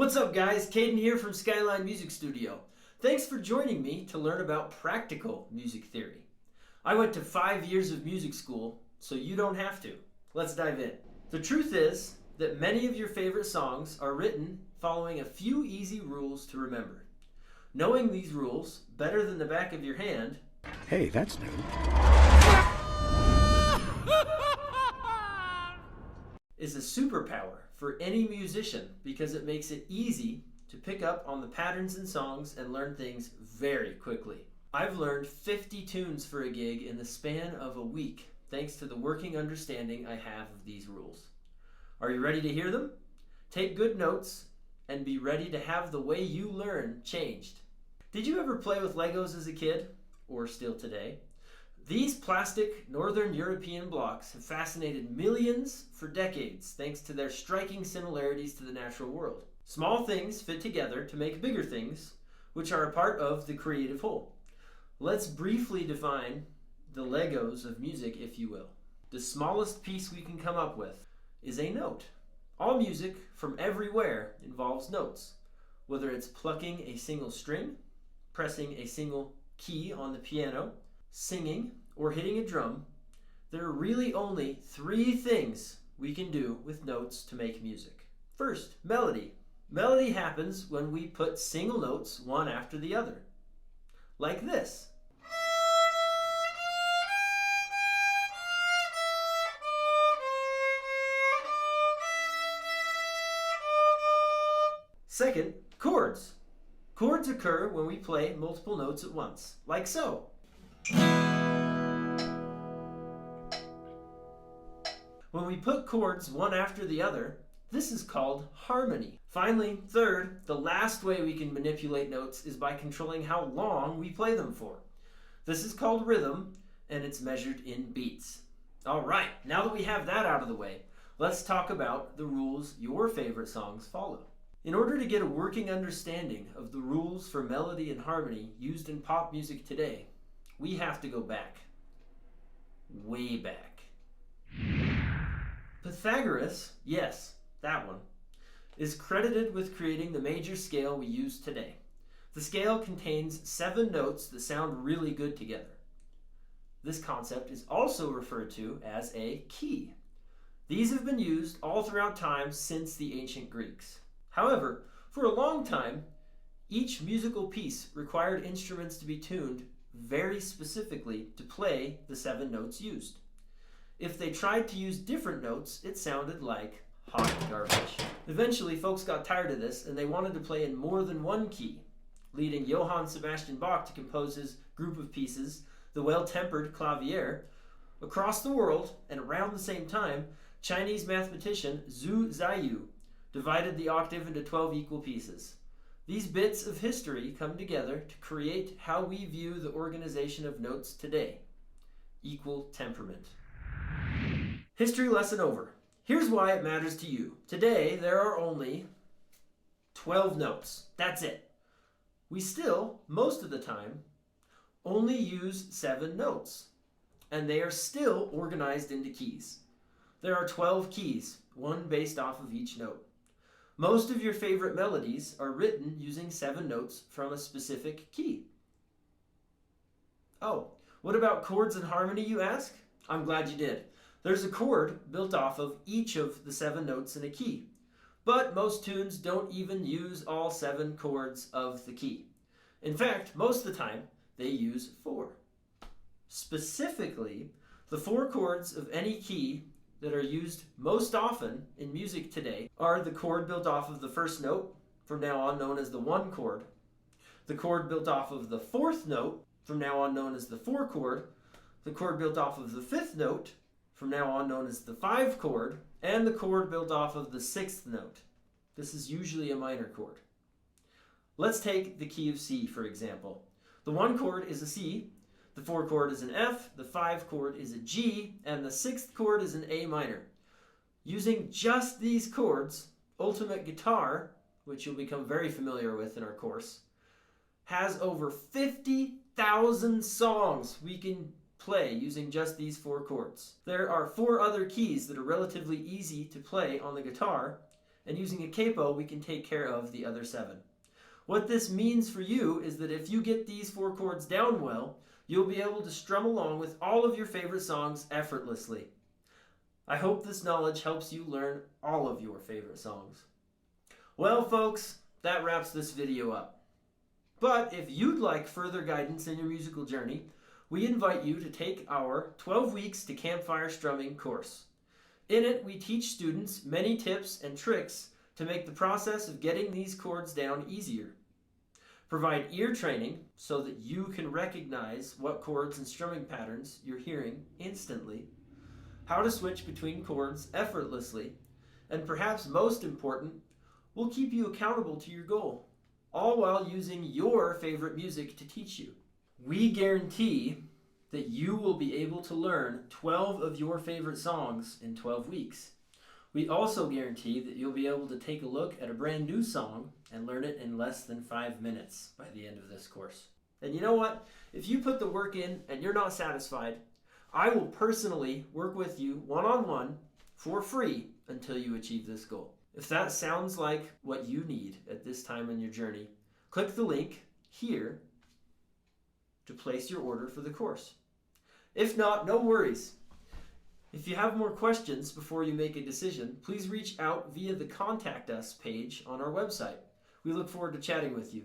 What's up guys, Caden here from Skyline Music Studio. Thanks for joining me to learn about practical music theory. I went to 5 years of music school, so you don't have to. Let's dive in. The truth is that many of your favorite songs are written following a few easy rules to remember. Knowing these rules better than the back of your hand, hey, that's new, is a superpower for any musician because it makes it easy to pick up on the patterns in songs and learn things very quickly. I've learned 50 tunes for a gig in the span of a week thanks to the working understanding I have of these rules. Are you ready to hear them? Take good notes and be ready to have the way you learn changed. Did you ever play with Legos as a kid, or still today? These plastic Northern European blocks have fascinated millions for decades thanks to their striking similarities to the natural world. Small things fit together to make bigger things, which are a part of the creative whole. Let's briefly define the Legos of music, if you will. The smallest piece we can come up with is a note. All music from everywhere involves notes, whether it's plucking a single string, pressing a single key on the piano, singing, or hitting a drum. There are really only 3 things we can do with notes to make music. First, melody. Melody happens when we put single notes one after the other, like this. Second, chords. Chords occur when we play multiple notes at once, like so. When we put chords one after the other, this is called harmony. Finally, third, the last way we can manipulate notes is by controlling how long we play them for. This is called rhythm, and it's measured in beats. All right, now that we have that out of the way, let's talk about the rules your favorite songs follow. In order to get a working understanding of the rules for melody and harmony used in pop music today, we have to go back. Way back. Pythagoras, yes, that one, is credited with creating the major scale we use today. The scale contains 7 notes that sound really good together. This concept is also referred to as a key. These have been used all throughout time since the ancient Greeks. However, for a long time, each musical piece required instruments to be tuned very specifically to play the 7 notes used. If they tried to use different notes, it sounded like hot garbage. Eventually, folks got tired of this and they wanted to play in more than one key, leading Johann Sebastian Bach to compose his group of pieces, the Well-Tempered Clavier. Across the world, and around the same time, Chinese mathematician Zhu Ziyu divided the octave into 12 equal pieces. These bits of history come together to create how we view the organization of notes today. Equal temperament. History lesson over. Here's why it matters to you. Today, there are only 12 notes. That's it. We still, most of the time, only use 7 notes, and they are still organized into keys. There are 12 keys, one based off of each note. Most of your favorite melodies are written using 7 notes from a specific key. Oh, what about chords and harmony, you ask? I'm glad you did. There's a chord built off of each of the 7 notes in a key, but most tunes don't even use all 7 chords of the key. In fact, most of the time, they use 4. Specifically, the 4 chords of any key that are used most often in music today are the chord built off of the first note, from now on known as the 1 chord, the chord built off of the 4th note, from now on known as the 4 chord, the chord built off of the 5th note, from now on known as the 5 chord, and the chord built off of the 6th note. This is usually a minor chord. Let's take the key of C, for example. The 1 chord is a C, the 4 chord is an F, the 5 chord is a G, and the 6th chord is an A minor. Using just these chords, Ultimate Guitar, which you'll become very familiar with in our course, has over 50,000 songs we can play using just these 4 chords. There are 4 other keys that are relatively easy to play on the guitar, and using a capo we can take care of the other 7. What this means for you is that if you get these 4 chords down well, you'll be able to strum along with all of your favorite songs effortlessly. I hope this knowledge helps you learn all of your favorite songs. Well folks, that wraps this video up. But if you'd like further guidance in your musical journey, we invite you to take our 12 Weeks to Campfire Strumming course. In it, we teach students many tips and tricks to make the process of getting these chords down easier. Provide ear training so that you can recognize what chords and strumming patterns you're hearing instantly, how to switch between chords effortlessly, and perhaps most important, we'll keep you accountable to your goal, all while using your favorite music to teach you. We guarantee that you will be able to learn 12 of your favorite songs in 12 weeks. We also guarantee that you'll be able to take a look at a brand new song and learn it in less than 5 minutes by the end of this course. And you know what? If you put the work in and you're not satisfied, I will personally work with you one-on-one for free until you achieve this goal. If that sounds like what you need at this time in your journey, click the link here to place your order for the course. If not, no worries. If you have more questions before you make a decision, please reach out via the Contact Us page on our website. We look forward to chatting with you.